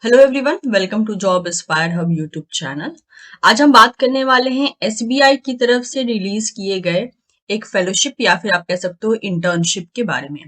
Hello everyone, welcome to Job Inspire Hub YouTube channel. आज हम बात करने वाले हैं एसबीआई की तरफ से रिलीज किए गए एक फेलोशिप या फिर आप कह सकते हो इंटर्नशिप के बारे में।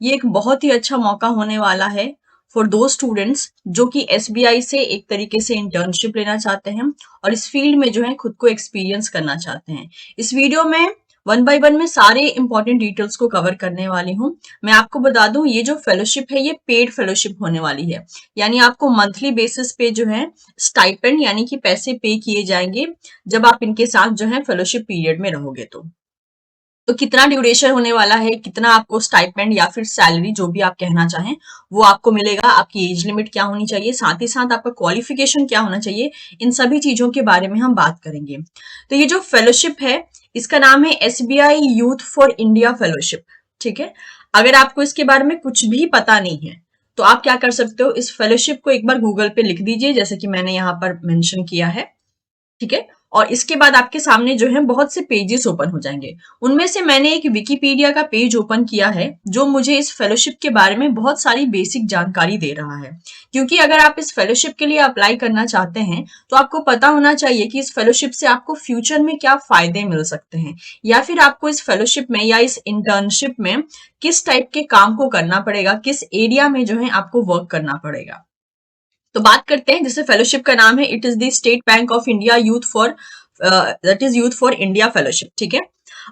ये एक बहुत ही अच्छा मौका होने वाला है फॉर दो स्टूडेंट्स जो कि एसबीआई से एक तरीके से इंटर्नशिप लेना चाहते हैं और इस फील्ड में जो है खुद को एक्सपीरियंस करना चाहते हैं। इस वीडियो में वन बाय वन में सारे इंपॉर्टेंट डिटेल्स को कवर करने वाली हूँ। मैं आपको बता दूं, ये जो फेलोशिप है ये पेड फेलोशिप होने वाली है, यानी आपको मंथली बेसिस पे जो है स्टाइपेंड यानी कि पैसे पे किए जाएंगे जब आप इनके साथ जो है फेलोशिप पीरियड में रहोगे। तो कितना ड्यूरेशन होने वाला है, कितना आपको स्टाइपेंड या फिर सैलरी जो भी आप कहना चाहें वो आपको मिलेगा, आपकी एज लिमिट क्या होनी चाहिए, साथ ही साथ आपका क्वालिफिकेशन क्या होना चाहिए, इन सभी चीजों के बारे में हम बात करेंगे। तो ये जो फेलोशिप है इसका नाम है SBI youth for India fellowship. ठीक है, अगर आपको इसके बारे में कुछ भी पता नहीं है तो आप क्या कर सकते हो, इस फेलोशिप को एक बार गूगल पे लिख दीजिए जैसे कि मैंने यहाँ पर मेंशन किया है। ठीक है, और इसके बाद आपके सामने जो है बहुत से पेजेस ओपन हो जाएंगे। उनमें से मैंने एक विकिपीडिया का पेज ओपन किया है जो मुझे इस फेलोशिप के बारे में बहुत सारी बेसिक जानकारी दे रहा है, क्योंकि अगर आप इस फेलोशिप के लिए अप्लाई करना चाहते हैं तो आपको पता होना चाहिए कि इस फेलोशिप से आपको फ्यूचर में क्या फायदे मिल सकते हैं, या फिर आपको इस फेलोशिप में या इस इंटर्नशिप में किस टाइप के काम को करना पड़ेगा, किस एरिया में जो है आपको वर्क करना पड़ेगा। तो बात करते हैं, जैसे फेलोशिप का नाम है it is the state bank of India youth for that is youth for India fellowship. ठीक है,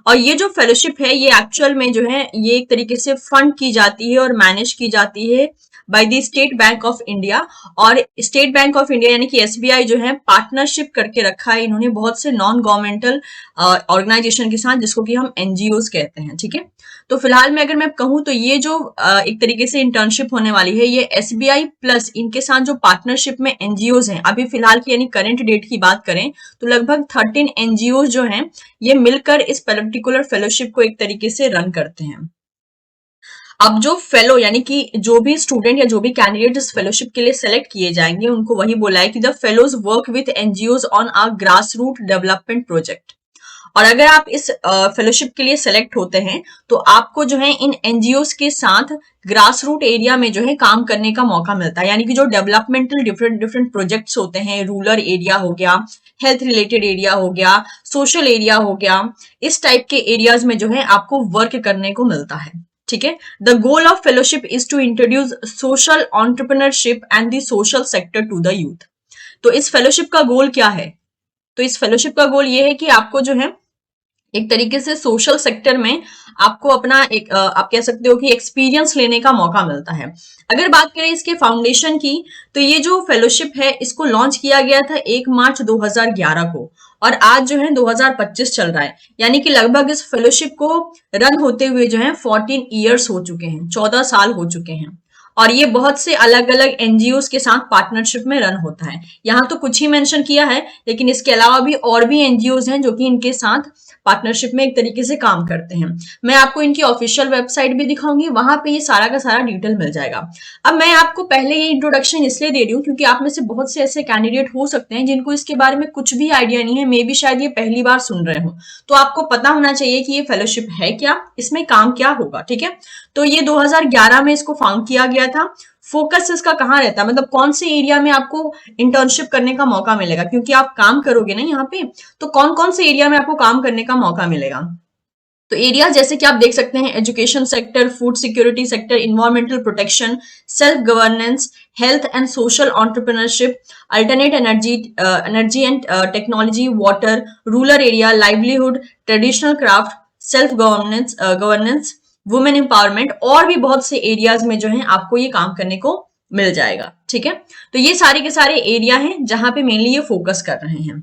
और ये जो फेलोशिप है ये एक्चुअल में जो है ये एक तरीके से फंड की जाती है और मैनेज की जाती है by the state bank of India. और स्टेट बैंक ऑफ इंडिया यानी कि एसबीआई जो है पार्टनरशिप करके रखा है इन्होंने बहुत से नॉन गवर्नमेंटल ऑर्गेनाइजेशन के साथ, जिसको कि हम एनजीओज कहते हैं। ठीक है, तो फिलहाल में अगर मैं कहूँ तो ये जो एक तरीके से इंटर्नशिप होने वाली है ये एसबीआई प्लस इनके साथ जो पार्टनरशिप में एनजीओज हैं अभी फिलहाल की यानी करंट डेट की बात करें तो लगभग 13 एनजीओज जो हैं ये मिलकर इस पर्टिकुलर फेलोशिप को एक तरीके से रन करते हैं। अब जो फेलो यानी कि जो भी स्टूडेंट या जो भी कैंडिडेट इस फेलोशिप के लिए सेलेक्ट किए जाएंगे उनको वही बोला है कि the fellows work with NGOs on a grass root development project. और अगर आप इस फेलोशिप के लिए सेलेक्ट होते हैं तो आपको जो है इन एनजीओज के साथ ग्रास रूट एरिया में जो है काम करने का मौका मिलता है, यानी कि जो डेवलपमेंटल डिफरेंट डिफरेंट प्रोजेक्ट्स होते हैं, रूरल एरिया हो गया, हेल्थ रिलेटेड एरिया हो गया, सोशल एरिया हो गया, इस टाइप के एरियाज में जो है आपको वर्क करने को मिलता है। ठीक है, the goal of fellowship is to introduce social entrepreneurship and the social sector to the youth. तो इस फेलोशिप का गोल क्या है? तो इस फेलोशिप का गोल ये है कि आपको जो है एक तरीके से सोशल सेक्टर में आपको अपना एक आप कह सकते हो कि एक्सपीरियंस लेने का मौका मिलता है। अगर बात करें इसके फाउंडेशन की तो ये जो फेलोशिप है इसको लॉन्च किया गया था 1 मार्च 2011 को और आज जो है 2025 चल रहा है, यानी कि लगभग इस फेलोशिप को रन होते हुए जो है 14 ईयर्स हो चुके हैं, 14 साल हो चुके हैं। और ये बहुत से अलग अलग एनजीओ के साथ पार्टनरशिप में रन होता है। यहाँ तो कुछ ही मेंशन किया है लेकिन इसके अलावा भी और भी एनजीओ हैं जो कि इनके साथ पार्टनरशिप में एक तरीके से काम करते हैं। मैं आपको इनकी ऑफिशियल वेबसाइट भी दिखाऊंगी, वहां पे ये सारा का सारा डिटेल मिल जाएगा। अब मैं आपको पहले ये इंट्रोडक्शन इसलिए दे रही हूँ क्योंकि आप में से बहुत से ऐसे कैंडिडेट हो सकते हैं जिनको इसके बारे में कुछ भी आइडिया नहीं है, मे बी शायद ये पहली बार सुन रहे हो। तो आपको पता होना चाहिए कि ये फेलोशिप है क्या, इसमें काम क्या होगा। ठीक है, तो ये 2011 में इसको फाउंड किया गया था। फोकस इसका कहाँ रहता है, मतलब कौन से एरिया में आपको इंटर्नशिप करने का मौका मिलेगा, क्योंकि आप काम करोगे ना यहाँ पे, तो कौन कौन से एरिया में आपको काम करने का मौका मिलेगा। तो एरिया जैसे कि आप देख सकते हैं, education sector, food security sector, environmental protection, self governance, health and social entrepreneurship, alternate energy and technology, water, rural area, livelihood, traditional craft, self governance, women empowerment और भी बहुत से एरियाज में जो है आपको ये काम करने को मिल जाएगा। ठीक है, तो ये सारे के सारे एरिया हैं जहां पे मेनली ये फोकस कर रहे हैं।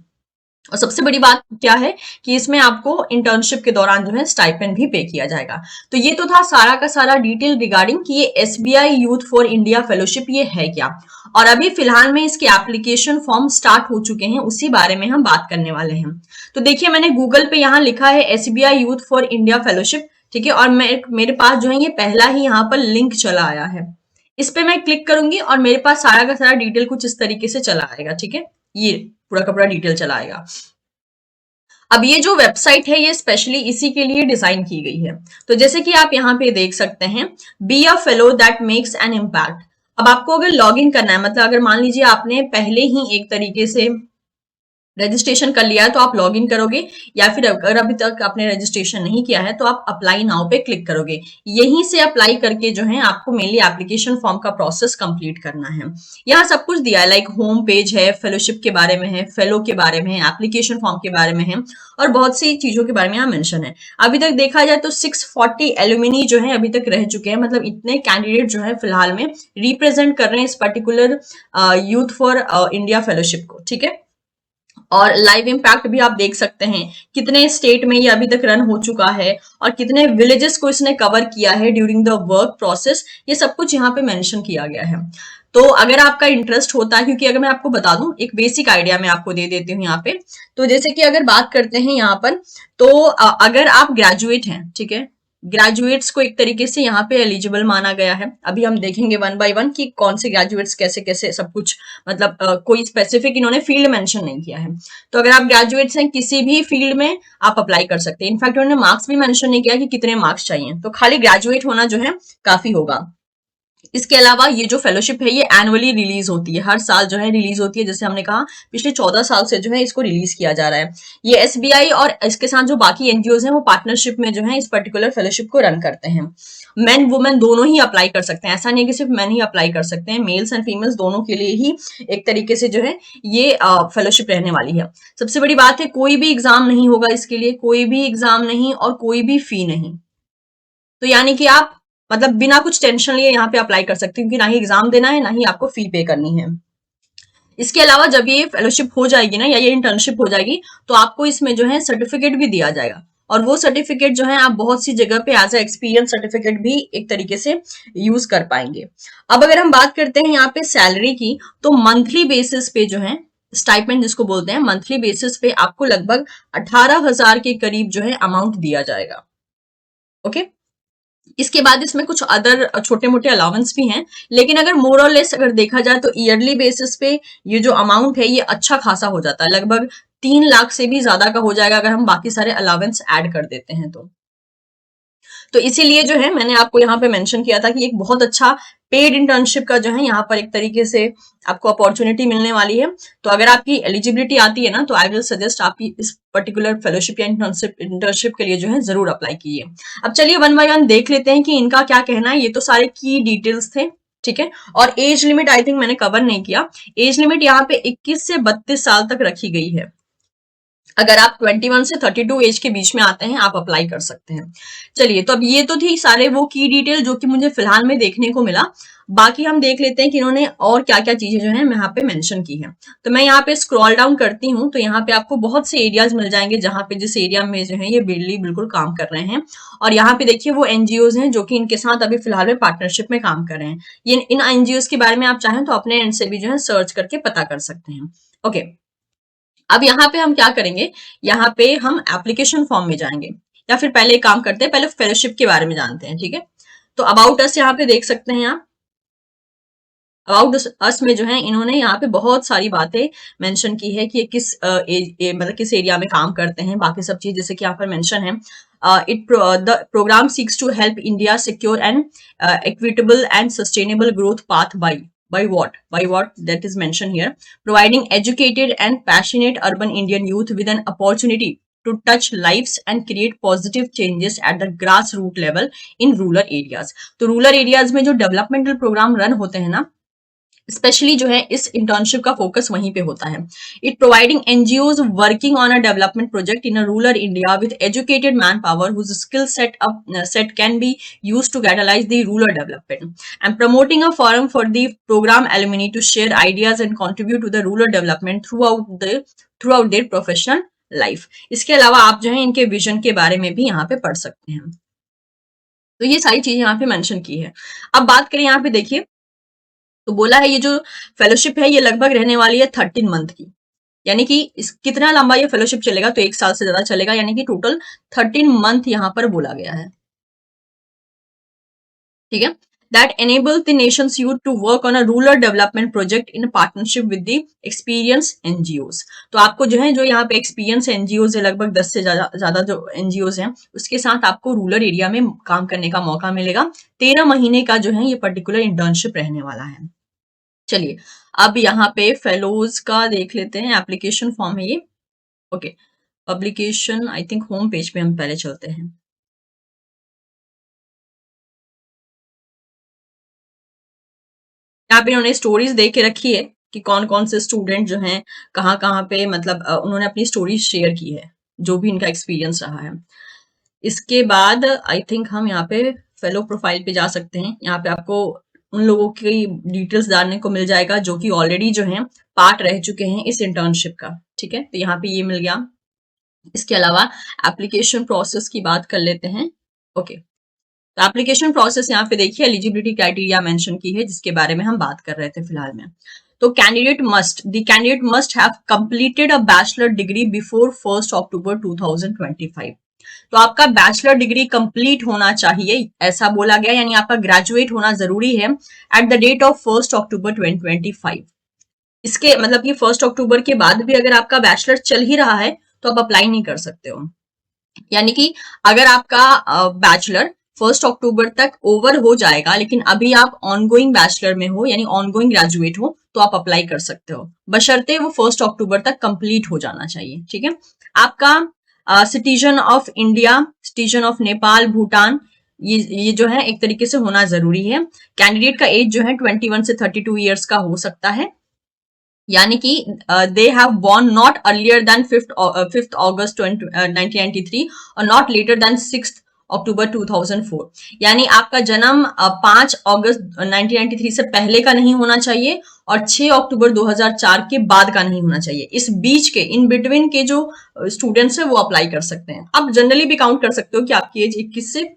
और सबसे बड़ी बात क्या है कि इसमें आपको इंटर्नशिप के दौरान जो है स्टाइपेंड भी पे किया जाएगा। तो ये तो था सारा का सारा डिटेल रिगार्डिंग कि ये SBI youth for India fellowship ये है क्या, और अभी फिलहाल में इसके एप्लीकेशन फॉर्म स्टार्ट हो चुके हैं, उसी बारे में हम बात करने वाले हैं। तो देखिए मैंने गूगल पे यहाँ लिखा है SBI youth for India fellowship. ठीक है, और मेरे पास जो है ये पहला ही यहाँ पर लिंक चला आया है, इस पे मैं क्लिक करूंगी और मेरे पास सारा का सारा डिटेल कुछ इस तरीके से चला आएगा। ठीक है, ये पूरा का पूरा डिटेल चला आएगा। अब ये जो वेबसाइट है ये स्पेशली इसी के लिए डिजाइन की गई है। तो जैसे कि आप यहाँ पे देख सकते हैं, be a fellow that makes an impact. अब आपको अगर लॉग इन करना है, मतलब अगर मान लीजिए आपने पहले ही एक तरीके से रजिस्ट्रेशन कर लिया है तो आप लॉग इन करोगे, या फिर अगर अभी तक आपने रजिस्ट्रेशन नहीं किया है तो आप अप्लाई नाउ पे क्लिक करोगे। यहीं से अप्लाई करके जो है आपको मेनली एप्लीकेशन फॉर्म का प्रोसेस कंप्लीट करना है। यहाँ सब कुछ दिया है, लाइक होम पेज है, फेलोशिप के बारे में है, फेलो के बारे में है, एप्लीकेशन फॉर्म के बारे में है, और बहुत सी चीजों के बारे में यहाँ मेंशन है। अभी तक देखा जाए तो 640 एलुमिनी जो है अभी तक रह चुके हैं, मतलब इतने कैंडिडेट जो है फिलहाल में रिप्रेजेंट कर रहे हैं इस particular youth for India fellowship को। ठीक है, और लाइव इम्पैक्ट भी आप देख सकते हैं, कितने स्टेट में ये अभी तक रन हो चुका है और कितने विलेजेस को इसने कवर किया है ड्यूरिंग द वर्क प्रोसेस, ये सब कुछ यहाँ पे मेंशन किया गया है। तो अगर आपका इंटरेस्ट होता है, क्योंकि अगर मैं आपको बता दूं, एक बेसिक आइडिया मैं आपको दे देती हूँ यहाँ पे। तो जैसे कि अगर बात करते हैं यहाँ पर, तो अगर आप ग्रेजुएट हैं, ठीक है, ग्रेजुएट्स को एक तरीके से यहाँ पे एलिजिबल माना गया है। अभी हम देखेंगे वन बाय वन कि कौन से ग्रेजुएट्स कैसे कैसे सब कुछ, मतलब कोई स्पेसिफिक इन्होंने फील्ड मेंशन नहीं किया है। तो अगर आप ग्रेजुएट्स हैं किसी भी फील्ड में, आप अप्लाई कर सकते हैं। इनफैक्ट उन्होंने मार्क्स भी मेंशन नहीं किया कि कितने मार्क्स चाहिए, तो खाली ग्रेजुएट होना जो है काफी होगा। इसके अलावा ये जो फेलोशिप है ये एनुअली रिलीज होती है, हर साल जो है रिलीज होती है। जैसे हमने कहा पिछले 14 साल से जो है इसको रिलीज किया जा रहा है। ये एसबीआई और इसके साथ जो बाकी एनजीओज हैं वो पार्टनरशिप में जो है इस पर्टिकुलर फेलोशिप को रन करते हैं। मेन वुमेन दोनों ही अप्लाई कर सकते हैं, ऐसा नहीं है कि सिर्फ मेन ही अप्लाई कर सकते हैं, मेल्स एंड फीमेल्स दोनों के लिए ही एक तरीके से जो है ये फेलोशिप रहने वाली है। सबसे बड़ी बात है, कोई भी एग्जाम नहीं होगा इसके लिए, कोई भी एग्जाम नहीं और कोई भी फी नहीं। तो यानी कि आप मतलब बिना कुछ टेंशन लिए यहाँ पे अप्लाई कर सकते हैं, क्योंकि ना ही एग्जाम देना है ना ही आपको फी पे करनी है। इसके अलावा जब ये फेलोशिप हो जाएगी ना, या ये इंटर्नशिप हो जाएगी, तो आपको इसमें जो है सर्टिफिकेट भी दिया जाएगा, और वो सर्टिफिकेट जो है आप बहुत सी जगह पे एज ए एक्सपीरियंस सर्टिफिकेट भी एक तरीके से यूज कर पाएंगे। अब अगर हम बात करते हैं यहाँ पे सैलरी की, तो मंथली बेसिस पे जो है स्टाइपेंड जिसको बोलते हैं, मंथली बेसिस पे आपको लगभग 18,000 के करीब जो है अमाउंट दिया जाएगा। ओके, इसके बाद इसमें कुछ अदर छोटे मोटे अलाउंस भी हैं, लेकिन अगर मोर और लेस अगर देखा जाए तो ईयरली बेसिस पे ये जो अमाउंट है ये अच्छा खासा हो जाता है, लगभग 3 लाख से भी ज्यादा का हो जाएगा अगर हम बाकी सारे अलाउंस ऐड कर देते हैं तो इसीलिए जो है मैंने आपको यहाँ पे मेंशन किया था कि एक बहुत अच्छा पेड इंटर्नशिप का जो है यहाँ पर एक तरीके से आपको अपॉर्चुनिटी मिलने वाली है। तो अगर आपकी एलिजिबिलिटी आती है ना, तो आई विल सजेस्ट आप इस पर्टिकुलर फेलोशिप या इंटर्नशिप के लिए जो है जरूर अप्लाई कीजिए। अब चलिए वन बाय वन देख लेते हैं कि इनका क्या कहना है। ये तो सारे की डिटेल्स थे, ठीक है। और एज लिमिट आई थिंक मैंने कवर नहीं किया। एज लिमिट यहाँ पे 21 से 32 साल तक रखी गई है। अगर आप 21 से 32 एज के बीच में आते हैं, आप अप्लाई कर सकते हैं। चलिए, तो अब ये तो थी सारे वो की डिटेल जो कि मुझे फिलहाल में देखने को मिला। बाकी हम देख लेते हैं कि इन्होंने और क्या क्या चीजें जो है यहाँ पे मेंशन की है। तो मैं यहाँ पे स्क्रॉल डाउन करती हूँ, तो यहाँ पे आपको बहुत से एरियाज मिल जाएंगे जहां पे जिस एरिया में जो है ये बिल्कुल काम कर रहे हैं। और यहाँ पे देखिए वो एनजीओज हैं जो कि इनके साथ अभी फिलहाल में पार्टनरशिप में काम कर रहे हैं। ये इन एनजीओज के बारे में आप चाहें तो अपने एंड से भी जो है सर्च करके पता कर सकते हैं। ओके, अब यहाँ पे हम क्या करेंगे, यहाँ पे हम एप्लीकेशन फॉर्म में जाएंगे, या फिर पहले एक काम करते हैं, पहले फेलोशिप के बारे में जानते हैं, ठीक है। तो अबाउट अस यहाँ पे देख सकते हैं आप। अबाउट अस में जो है इन्होंने यहाँ पे बहुत सारी बातें मेंशन की है कि ये किस मतलब किस एरिया में काम करते हैं, बाकी सब चीज जैसे कि यहाँ पर मेंशन है। The programme seeks to help India secure and equitable and sustainable growth path by what that is mentioned here, providing educated and passionate urban Indian youth with an opportunity to touch lives and create positive changes at the grassroots level in rural areas। तो rural areas में जो developmental program run होते हैं ना, specially जो है इस internship का फोकस वहीं पे होता है। It providing NGOs working on a development project in a rural India with educated man power whose skill set can be use to catalyse the rural development and promoting a forum for the programme alumni to share ideas and contribute to the rural development throughout their professional life. इसके अलावा आप जो है इनके vision के बारे में भी यहाँ पे पढ़ सकते हैं। तो ये सारी चीजें यहाँ पे मेंशन की है। अब बात करें यहाँ पे देखिए, तो बोला है ये जो फेलोशिप है ये लगभग रहने वाली है 13 मंथ की, यानी कि इस कितना लंबा ये फेलोशिप चलेगा, तो 1 साल से ज्यादा चलेगा, यानी कि टोटल 13 मंथ यहाँ पर बोला गया है, ठीक है। that enable the nation's youth to work on a rural development project in partnership with the experienced NGOs। तो आपको जो है, जो यहाँ पे एक्सपीरियंस NGOs है, लगभग 10 से ज्यादा जो NGOs हैं, उसके साथ आपको रूरल एरिया में काम करने का मौका मिलेगा। 13 महीने का जो है ये पर्टिकुलर इंटर्नशिप रहने वाला है। चलिए, अब यहाँ पे फेलोज का देख लेते हैं, एप्लीकेशन फॉर्म है ये। Okay, publication I think home page पे हम पहले चलते हैं। यहाँ पे उन्होंने स्टोरीज दे के रखी है कि कौन कौन से स्टूडेंट जो हैं कहाँ कहाँ पे, मतलब उन्होंने अपनी स्टोरीज शेयर की है, जो भी इनका एक्सपीरियंस रहा है। इसके बाद आई थिंक हम यहाँ पे फेलो प्रोफाइल पे जा सकते हैं। यहाँ पे आपको उन लोगों की डिटेल्स डालने को मिल जाएगा जो कि ऑलरेडी जो है पार्ट रह चुके हैं इस इंटर्नशिप का। ठीक है, तो यहाँ पे ये मिल गया। इसके अलावा एप्लीकेशन प्रोसेस की बात कर लेते हैं। ओके, तो एप्लीकेशन प्रोसेस यहाँ पे देखिए, एलिजिबिलिटी क्राइटेरिया मेंशन की है, जिसके बारे में हम बात कर रहे थे फिलहाल में। तो candidate must have completed a bachelor degree before 1 अक्टूबर 2025। तो आपका बैचलर डिग्री कंप्लीट होना चाहिए, ऐसा बोला गया, यानी आपका ग्रेजुएट होना जरूरी है एट द डेट ऑफ 1 अक्टूबर 2025। इसके मतलब कि 1 अक्टूबर के बाद भी अगर आपका बैचलर चल ही रहा है तो आप अप्लाई नहीं कर सकते हो। यानी कि अगर आपका बैचलर 1 अक्टूबर तक ओवर हो जाएगा, लेकिन अभी आप ऑनगोइंग बैचलर में हो, यानी ऑनगोइंग ग्रेजुएट हो, तो आप अप्लाई कर सकते हो, बशर्ते वो 1 अक्टूबर तक कंप्लीट हो जाना चाहिए। ठीक है, आपका citizen of India, citizen of Nepal, Bhutan, ये जो है एक तरीके से होना जरूरी है। कैंडिडेट का एज जो है 21 से 32 ईयर्स का हो सकता है, यानी कि they have born not earlier than 5th August 1993 और नॉट लेटर देन 6th अक्टूबर 2004। यानी आपका जन्म 5 अगस्त 1993 से पहले का नहीं होना चाहिए और 6 अक्टूबर 2004 के बाद का नहीं होना चाहिए। इस बीच के, इन बिटवीन के जो स्टूडेंट्स है वो अप्लाई कर सकते हैं। आप जनरली भी काउंट कर सकते हो कि आपकी एज 21 से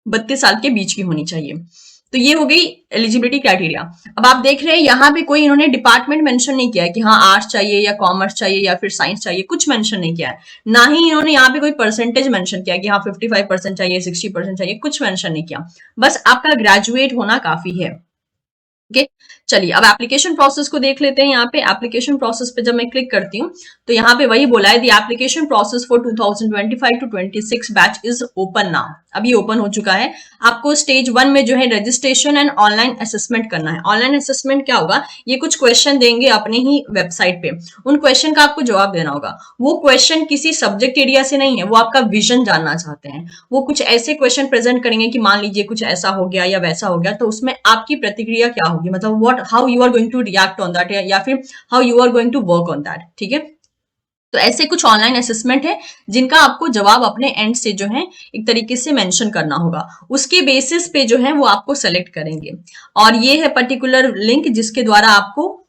32 साल के बीच की होनी चाहिए। तो ये हो गई एलिजिबिलिटी क्राइटेरिया। अब आप देख रहे हैं यहाँ पे कोई इन्होंने डिपार्टमेंट मेंशन नहीं किया है कि हाँ आर्ट्स चाहिए या कॉमर्स चाहिए या फिर साइंस चाहिए, कुछ मेंशन नहीं किया है। ना ही इन्होंने यहाँ पे कोई परसेंटेज मेंशन किया कि हाँ 55% चाहिए, 60% चाहिए, कुछ मेंशन नहीं किया। बस आपका ग्रेजुएट होना काफी है। ओके, चलिए अब एप्लीकेशन प्रोसेस को देख लेते हैं। यहाँ पे एप्लीकेशन प्रोसेस पे जब मैं क्लिक करती हूँ तो यहाँ पे वही बोला है, the application process for 2025 to 26 batch is open now. अभी ओपन हो चुका है। आपको स्टेज 1 में जो है रजिस्ट्रेशन एंड ऑनलाइन असेसमेंट करना है। ऑनलाइन असेसमेंट क्या होगा, ये कुछ क्वेश्चन देंगे अपने ही वेबसाइट पे, उन क्वेश्चन का आपको जवाब देना होगा। वो क्वेश्चन किसी सब्जेक्ट एरिया से नहीं है, वो आपका विजन जानना चाहते हैं। वो कुछ ऐसे क्वेश्चन प्रेजेंट करेंगे कि मान लीजिए कुछ ऐसा हो गया या वैसा हो गया, तो उसमें आपकी प्रतिक्रिया क्या होगी, मतलब what how you are going to react on that, या फिर how you are going to work on that. ठीक है, तो ऐसे कुछ ऑनलाइन असेसमेंट है जिनका आपको जवाब अपने एंड से जो है एक तरीके से मेंशन करना होगा। उसके बेसिस पे जो है वो आपको सेलेक्ट करेंगे, और ये है पर्टिकुलर लिंक जिसके द्वारा आपको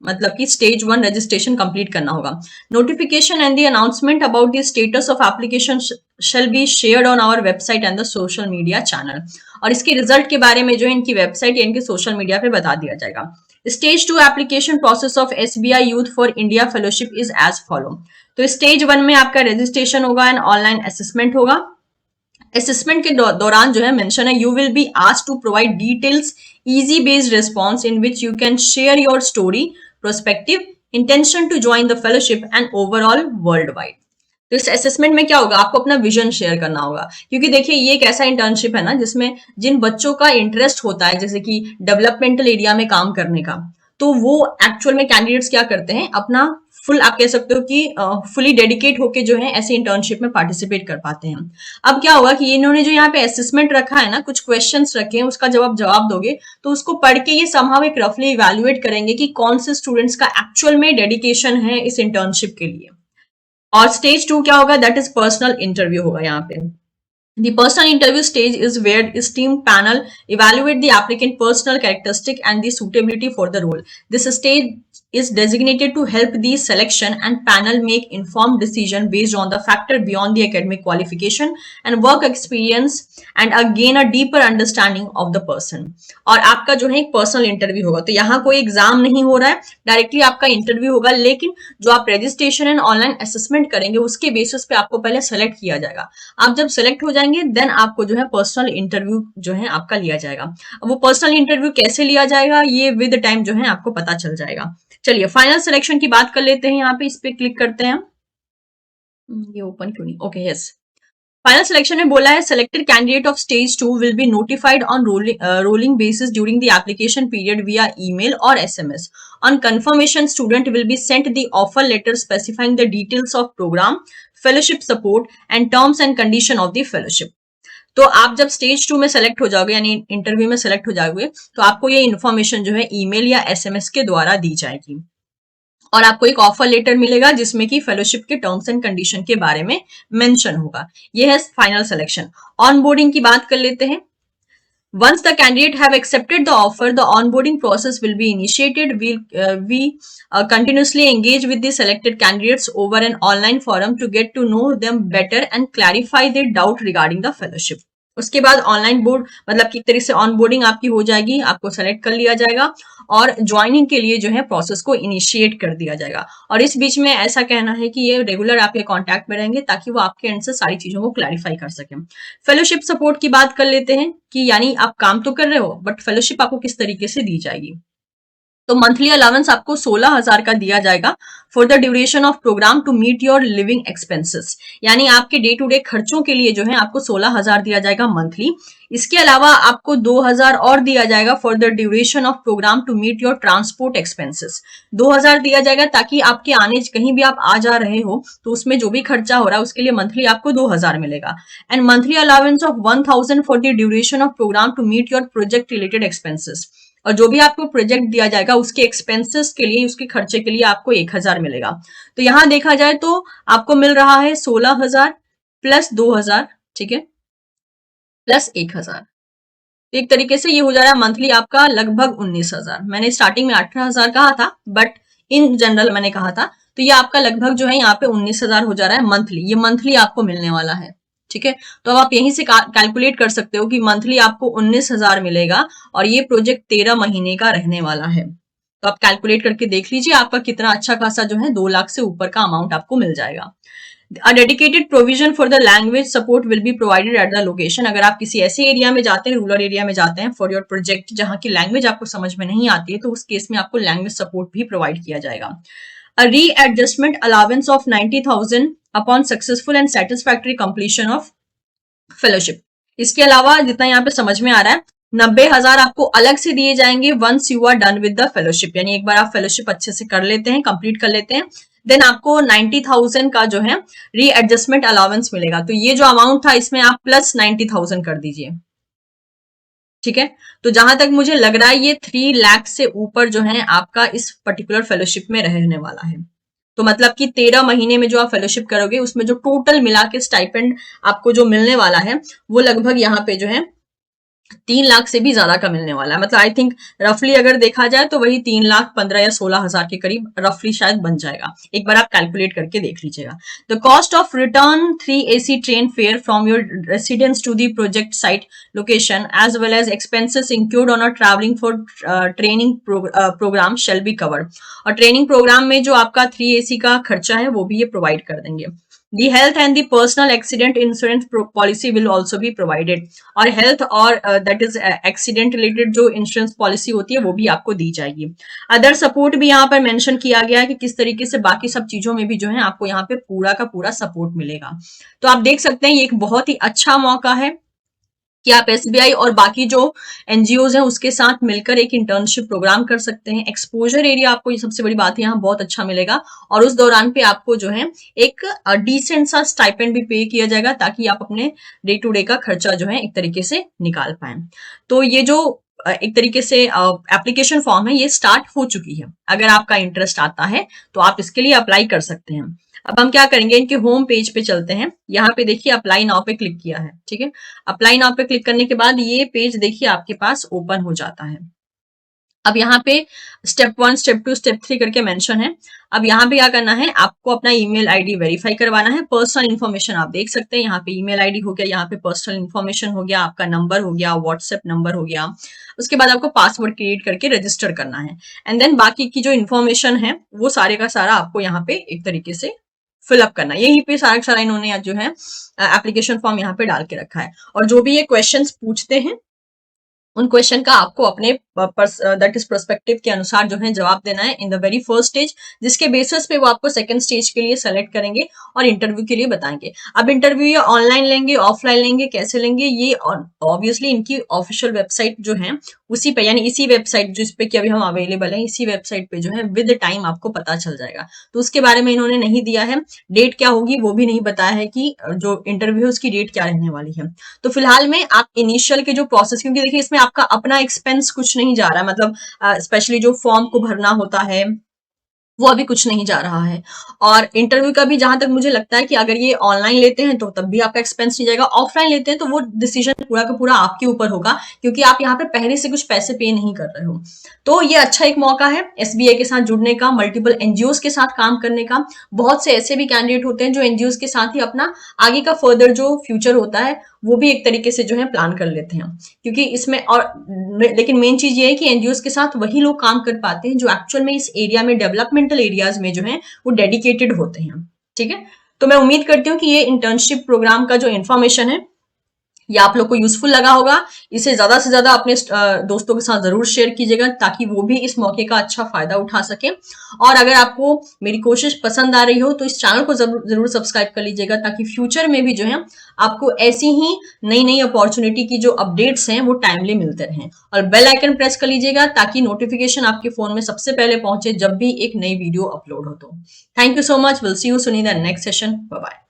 मतलब कि स्टेज 1 रजिस्ट्रेशन कंप्लीट करना होगा। Notification and the announcement about the status of application shall be shared on our website and the social media channel. और इसके रिजल्ट के बारे में जो है इनकी वेबसाइट या इनके सोशल मीडिया पे बता दिया जाएगा। Stage 2 application process of SBI youth for India fellowship is as follow. तो स्टेज 1 में आपका रजिस्ट्रेशन होगा एंड ऑनलाइन असेसमेंट होगा। असेसमेंट के दौरान जो है मेंशन है, you will be asked to provide details essay based response in which you can share your story, prospective, intention to join the fellowship and overall world wide. तो इस assessment में क्या होगा, आपको अपना विजन शेयर करना होगा, क्योंकि देखिए ये एक ऐसा इंटर्नशिप है ना जिसमें जिन बच्चों का इंटरेस्ट होता है जैसे कि डेवलपमेंटल एरिया में काम करने का, तो वो एक्चुअल में कैंडिडेट्स क्या करते हैं, अपना फुल आप कह सकते हो कि फुली डेडिकेट होके जो है ऐसे इंटर्नशिप में पार्टिसिपेट कर पाते हैं। अब क्या होगा कि इन्होंने जो यहाँ पे असेसमेंट रखा है ना, कुछ क्वेश्चंस रखे हैं, उसका जवाब दोगे तो उसको पढ़ के ये समहाउ एक रफली इवैल्यूएट करेंगे कि कौन से स्टूडेंट्स का एक्चुअल में डेडिकेशन है इस इंटर्नशिप के लिए। और स्टेज 2 क्या होगा, दैट इज पर्सनल इंटरव्यू होगा। यहाँ पे the personal interview stage is where esteemed panel evaluate the applicant personal characteristic and the suitability for the role. This stage is designated to help the selection and panel make informed decision based on the factor beyond the academic qualification and work experience and gain a deeper understanding of the person। और आपका जो है एक personal interview होगा, तो यहाँ कोई exam नहीं हो रहा है, डायरेक्टली आपका इंटरव्यू होगा, लेकिन जो आप रजिस्ट्रेशन एंड ऑनलाइन असेसमेंट करेंगे उसके बेसिस पे आपको पहले सेलेक्ट किया जाएगा। आप जब सेलेक्ट हो जाएंगे देन आपको जो है पर्सनल इंटरव्यू जो है आपका लिया जाएगा। अब वो पर्सनल इंटरव्यू कैसे लिया जाएगा ये विद टाइम जो है आपको पता चल जाएगा। चलिए फाइनल सिलेक्शन की बात कर लेते हैं, यहाँ पे इस पे क्लिक करते हैं। ये ओपन क्यों नहीं, ओके यस। फाइनल सिलेक्शन में बोला है selected candidate of stage 2 will be notified on rolling basis during the application period via email और SMS. On confirmation student will be sent the offer letter specifying the details of program, fellowship support and terms and condition of the fellowship. तो आप जब stage 2 में select हो जाओगे यानी interview में select हो जाओगे तो आपको ये इन्फॉर्मेशन जो है ईमेल या एसएमएस के द्वारा दी जाएगी और आपको एक ऑफर लेटर मिलेगा जिसमें कि फेलोशिप के टर्म्स एंड कंडीशन के बारे में मेंशन होगा। ये है फाइनल सिलेक्शन। ऑनबोर्डिंग की बात कर लेते हैं। Once the candidate have accepted the offer, the onboarding process will be initiated. We continuously engage with the selected candidates over an online forum to get to know them better and clarify their doubt regarding the fellowship. उसके बाद online board मतलब कि एक तरीके से onboarding आपकी हो जाएगी, आपको सेलेक्ट कर लिया जाएगा और ज्वाइनिंग के लिए जो है प्रोसेस को इनिशिएट कर दिया जाएगा। और इस बीच में ऐसा कहना है कि ये रेगुलर आपके कांटेक्ट में रहेंगे ताकि वो आपके एंड से सारी चीजों को क्लैरिफाई कर सकें। फेलोशिप सपोर्ट की बात कर लेते हैं कि यानी आप काम तो कर रहे हो बट फेलोशिप आपको किस तरीके से दी जाएगी। तो मंथली अलाउंस आपको 16,000 का दिया जाएगा for the duration of programme to meet your living expenses, यानी आपके डे टू डे खर्चों के लिए जो है आपको 16,000 दिया जाएगा मंथली। इसके अलावा आपको 2,000 और दिया जाएगा for the duration of programme to meet your transport expenses. 2,000 दिया जाएगा ताकि आपके आने कहीं भी आप आ जा रहे हो तो उसमें जो भी खर्चा हो रहा है उसके लिए मंथली आपको 2,000 मिलेगा। And monthly allowance of 1,000 for the duration of programme to meet your project related expenses, और जो भी आपको प्रोजेक्ट दिया जाएगा उसके एक्सपेंसेस के लिए उसके खर्चे के लिए आपको 1,000 मिलेगा। तो यहां देखा जाए तो आपको मिल रहा है 16,000 प्लस 2,000, ठीक है, प्लस 1,000। तो एक तरीके से ये हो जा रहा है मंथली आपका लगभग 19,000। मैंने स्टार्टिंग में 18,000 कहा था बट इन जनरल मैंने कहा था, तो ये आपका लगभग जो है यहाँ पे 19,000 हो जा रहा है मंथली। ये मंथली आपको मिलने वाला है, ठीक है। तो अब आप यहीं से कैलकुलेट कर सकते हो कि मंथली आपको 19,000 मिलेगा और ये प्रोजेक्ट 13 महीने का रहने वाला है। तो आप कैलकुलेट करके देख लीजिए आपका कितना अच्छा खासा जो है 2 लाख से ऊपर का अमाउंट आपको मिल जाएगा। A dedicated provision for the language support will be provided at the location। अगर आप किसी ऐसे एरिया में जाते हैं, रूरल एरिया में जाते हैं फॉर योर प्रोजेक्ट जहां की लैंग्वेज आपको समझ में नहीं आती है, तो उस केस में आपको लैंग्वेज सपोर्ट भी प्रोवाइड किया जाएगा। A readjustment allowance of 90,000 upon successful and satisfactory completion of fellowship. इसके अलावा जितना यहाँ पे समझ में आ रहा है 90,000 आपको अलग से दिए जाएंगे once you are done with the fellowship, यानी एक बार आप फेलोशिप अच्छे से कर लेते हैं, कंप्लीट कर लेते हैं, देन आपको 90,000 का जो है रीएडजस्टमेंट अलाउंस मिलेगा। तो ये जो अमाउंट था इसमें आप प्लस 90,000 कर दीजिए, ठीक है। तो जहां तक मुझे लग रहा है ये 3 लाख से ऊपर जो है आपका इस पर्टिकुलर फेलोशिप में रहने वाला है। तो मतलब कि 13 महीने में जो आप फेलोशिप करोगे उसमें जो टोटल मिला के स्टाइपेंड आपको जो मिलने वाला है वो लगभग यहाँ पे जो है 3 लाख से भी ज्यादा का मिलने वाला है। मतलब आई थिंक रफली अगर देखा जाए तो वही 3,15,000 या 16,000 के करीब रफली शायद बन जाएगा। एक बार आप कैलकुलेट करके देख लीजिएगा। The cost of return 3 AC train fare from your residence to the project site location as well as expenses include on a travelling for training programme shall be covered. और ट्रेनिंग प्रोग्राम में जो आपका 3 AC का खर्चा है वो भी ये प्रोवाइड कर देंगे। The health and the personal accident insurance policy will also be provided। और हेल्थ और दैट इज एक्सीडेंट रिलेटेड जो इंश्योरेंस पॉलिसी होती है वो भी आपको दी जाएगी। अदर सपोर्ट भी यहाँ पर मेंशन किया गया है कि किस तरीके से बाकी सब चीजों में भी जो है आपको यहाँ पे पूरा का पूरा सपोर्ट मिलेगा। तो आप देख सकते हैं ये एक बहुत ही अच्छा मौका है कि आप एसबीआई और बाकी जो एनजीओज हैं उसके साथ मिलकर एक इंटर्नशिप प्रोग्राम कर सकते हैं। एक्सपोजर एरिया आपको ये सबसे बड़ी बात है यहाँ बहुत अच्छा मिलेगा और उस दौरान पे आपको जो है एक डिसेंट सा स्टाइपेंड भी पे किया जाएगा ताकि आप अपने डे टू डे का खर्चा जो है एक तरीके से निकाल पाए। तो ये जो एक तरीके से एप्लीकेशन फॉर्म है ये स्टार्ट हो चुकी है। अगर आपका इंटरेस्ट आता है तो आप इसके लिए अप्लाई कर सकते हैं। अब हम क्या करेंगे इनके होम पेज पे चलते हैं। यहाँ पे देखिए अप्लाई नाउ पे क्लिक किया है, ठीक है। अप्लाई नाउ पे क्लिक करने के बाद ये पेज देखिए आपके पास ओपन हो जाता है। अब यहाँ पे स्टेप 1, स्टेप 2, स्टेप 3 करके मेंशन है। अब यहाँ पे क्या करना है, आपको अपना ईमेल आईडी वेरीफाई करवाना है। पर्सनल इन्फॉर्मेशन आप देख सकते हैं, यहाँ पे ईमेल आईडी हो गया, यहाँ पे पर्सनल इन्फॉर्मेशन हो गया, आपका नंबर हो गया, व्हाट्सएप नंबर हो गया। उसके बाद आपको पासवर्ड क्रिएट करके रजिस्टर करना है, एंड देन बाकी की जो इन्फॉर्मेशन है वो सारे का सारा आपको यहाँ पे एक तरीके से फिलअप करना है। यहीं पे सारा का सारा इन्होंने जो है एप्लीकेशन फॉर्म यहाँ पे डाल के रखा है, और जो भी ये क्वेश्चंस पूछते हैं उन क्वेश्चन का आपको अपने दैट इज पर्सपेक्टिव के अनुसार जो है जवाब देना है in the very first stage, जिसके बेसिस पे वो आपको सेकंड स्टेज के लिए सेलेक्ट करेंगे और इंटरव्यू के लिए बताएंगे। अब इंटरव्यू ये ऑनलाइन लेंगे, ऑफलाइन लेंगे, कैसे लेंगे, ये ऑब्वियसली इनकी ऑफिशियल वेबसाइट जो है उसी पे, यानी इसी वेबसाइट जिस पे कि अभी हम अवेलेबल है, इसी वेबसाइट पे जो है विद टाइम आपको पता चल जाएगा। तो उसके बारे में इन्होंने नहीं दिया है, डेट क्या होगी वो भी नहीं बताया है कि जो इंटरव्यू है उसकी डेट क्या रहने वाली है। तो फिलहाल में आप इनिशियल के जो प्रोसेस, क्योंकि देखिए इसमें आपका अपना एक्सपेंस कुछ नहीं जा रहा है, मतलब स्पेशली जो फॉर्म को भरना होता है वो अभी कुछ नहीं जा रहा है। और इंटरव्यू का भी जहां तक मुझे लगता है कि अगर ये ऑनलाइन लेते हैं तो तब भी आपका एक्सपेंस नहीं जाएगा, ऑफलाइन लेते हैं तो वो डिसीजन पूरा का पूरा आपके ऊपर होगा, क्योंकि आप यहाँ पे पहले से कुछ पैसे पे नहीं कर रहे हो। तो ये अच्छा एक मौका है एसबीआई के साथ जुड़ने का, मल्टीपल एनजीओ के साथ काम करने का। बहुत से ऐसे भी कैंडिडेट होते हैं जो एनजीओ के साथ ही अपना आगे का फर्दर जो फ्यूचर होता है वो भी एक तरीके से जो है प्लान कर लेते हैं, क्योंकि इसमें और लेकिन मेन चीज ये है कि एनजीओ के साथ वही लोग काम कर पाते हैं जो एक्चुअल में इस एरिया में, डेवलपमेंटल एरियाज में जो है वो डेडिकेटेड होते हैं। ठीक है, तो मैं उम्मीद करती हूँ कि ये इंटर्नशिप प्रोग्राम का जो इन्फॉर्मेशन है ये आप लोग को यूजफुल लगा होगा। इसे ज्यादा से ज्यादा अपने दोस्तों के साथ जरूर शेयर कीजिएगा ताकि वो भी इस मौके का अच्छा फायदा उठा सके। और अगर आपको मेरी कोशिश पसंद आ रही हो तो इस चैनल को जरूर सब्सक्राइब कर लीजिएगा, ताकि फ्यूचर में भी जो है आपको ऐसी ही नई नई अपॉर्चुनिटी की जो अपडेट्स हैं वो टाइमली मिलते रहें। और बेल आइकन प्रेस कर लीजिएगा ताकि नोटिफिकेशन आपके फोन में सबसे पहले पहुंचे जब भी एक नई वीडियो अपलोड हो। तो thank you so much, will see you soon in the next session, bye bye.